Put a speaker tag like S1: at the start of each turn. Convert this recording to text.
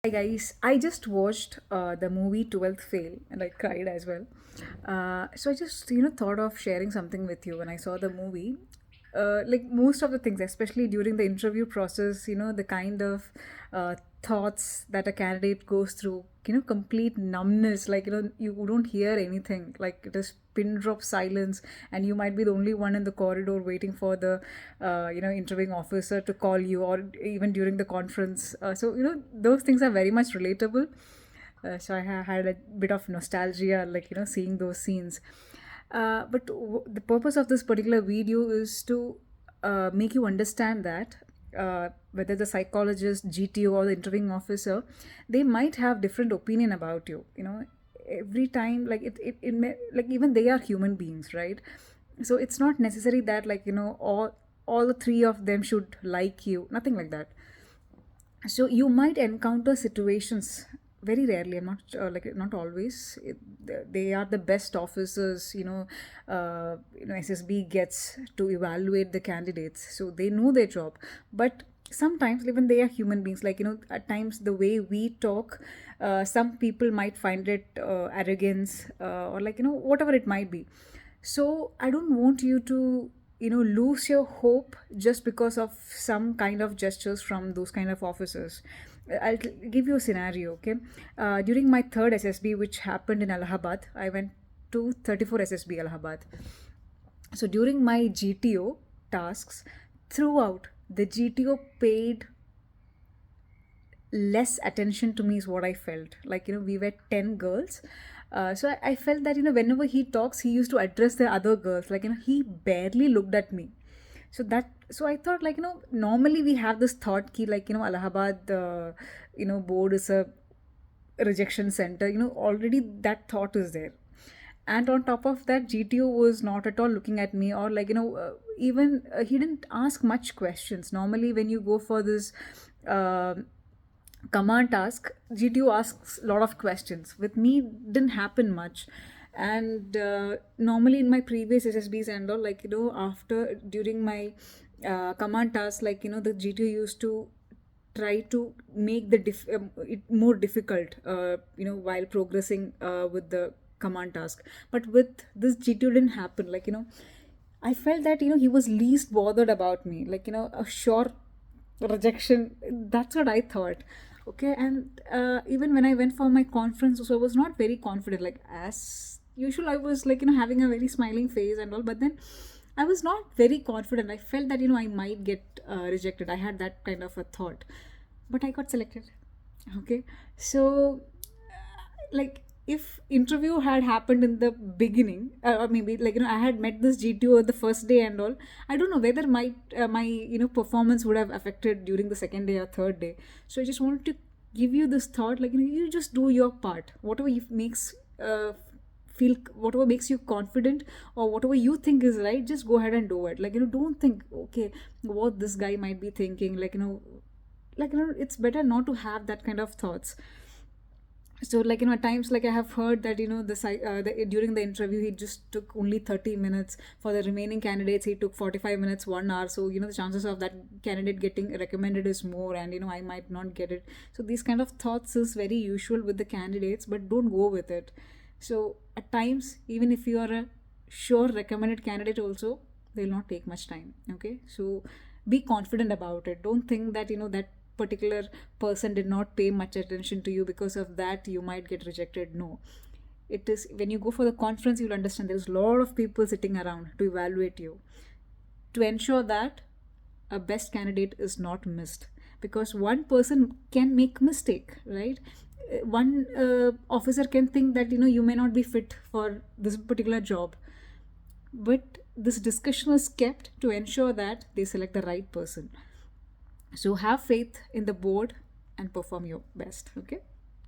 S1: Hi guys, I just watched the movie 12th Fail and I cried as well. So I just thought of sharing something with you when I saw the movie. Like most of the things, especially during the interview process, the kind of thoughts that a candidate goes through, complete numbness, like you don't hear anything, like it is pin drop silence, and you might be the only one in the corridor waiting for the interviewing officer to call you, or even during the conference. So those things are very much relatable. So I had a bit of nostalgia, like seeing those scenes. But the purpose of this particular video is to make you understand that whether the psychologist, GTO, or the interviewing officer, they might have different opinion about you. Every time, like like even they are human beings, right? So it's not necessary that all the three of them should like you. Nothing like that. So you might encounter situations, very rarely, I'm not like not always, they are the best officers, SSB gets to evaluate the candidates, so they know their job. But sometimes even they are human beings, like at times the way we talk, some people might find it arrogance, or whatever it might be. So I don't want you to lose your hope just because of some kind of gestures from those kind of officers. Give you a scenario, okay? During my third SSB, which happened in Allahabad, I went to 34 SSB Allahabad. So during my GTO tasks, throughout the GTO paid less attention to me, is what I felt. Like we were 10 girls. So I felt that whenever he talks, he used to address the other girls. Like he barely looked at me. So I thought, like normally we have this thought key, like Allahabad board is a rejection center. Already that thought is there. And on top of that, GTO was not at all looking at me, or even he didn't ask much questions. Normally when you go for this uh, command task, GTO asks a lot of questions. With me, didn't happen much. And normally in my previous SSBs and all, after during my command task, the GTO used to try to make it more difficult, while progressing with the command task. But with this, GTO didn't happen. I felt that he was least bothered about me. A sure rejection. That's what I thought. Okay, and even when I went for my conference, so I was not very confident. Like as usual, I was having a very smiling face and all, but then I was not very confident. I felt that I might get rejected. I had that kind of a thought, but I got selected. Okay, so like if interview had happened in the beginning, or maybe I had met this GTO the first day and all, I don't know whether my performance would have affected during the second day or third day. So I just wanted to give you this thought, you just do your part, whatever makes feel, whatever makes you confident, or whatever you think is right, just go ahead and do it. Don't think, okay, what this guy might be thinking, it's better not to have that kind of thoughts. So at times, I have heard that during the interview he just took only 30 minutes. For the remaining candidates he took 45 minutes, 1 hour. So the chances of that candidate getting recommended is more, and I might not get it. So these kind of thoughts is very usual with the candidates, but don't go with it. So at times, even if you are a sure recommended candidate also, they'll not take much time. Okay, so be confident about it. Don't think that that particular person did not pay much attention to you, because of that you might get rejected. No, it is when you go for the conference, you'll understand there's a lot of people sitting around to evaluate you, to ensure that a best candidate is not missed, because one person can make mistake, right? One officer can think that you may not be fit for this particular job, but this discussion is kept to ensure that they select the right person. So have faith in the board and perform your best. Okay.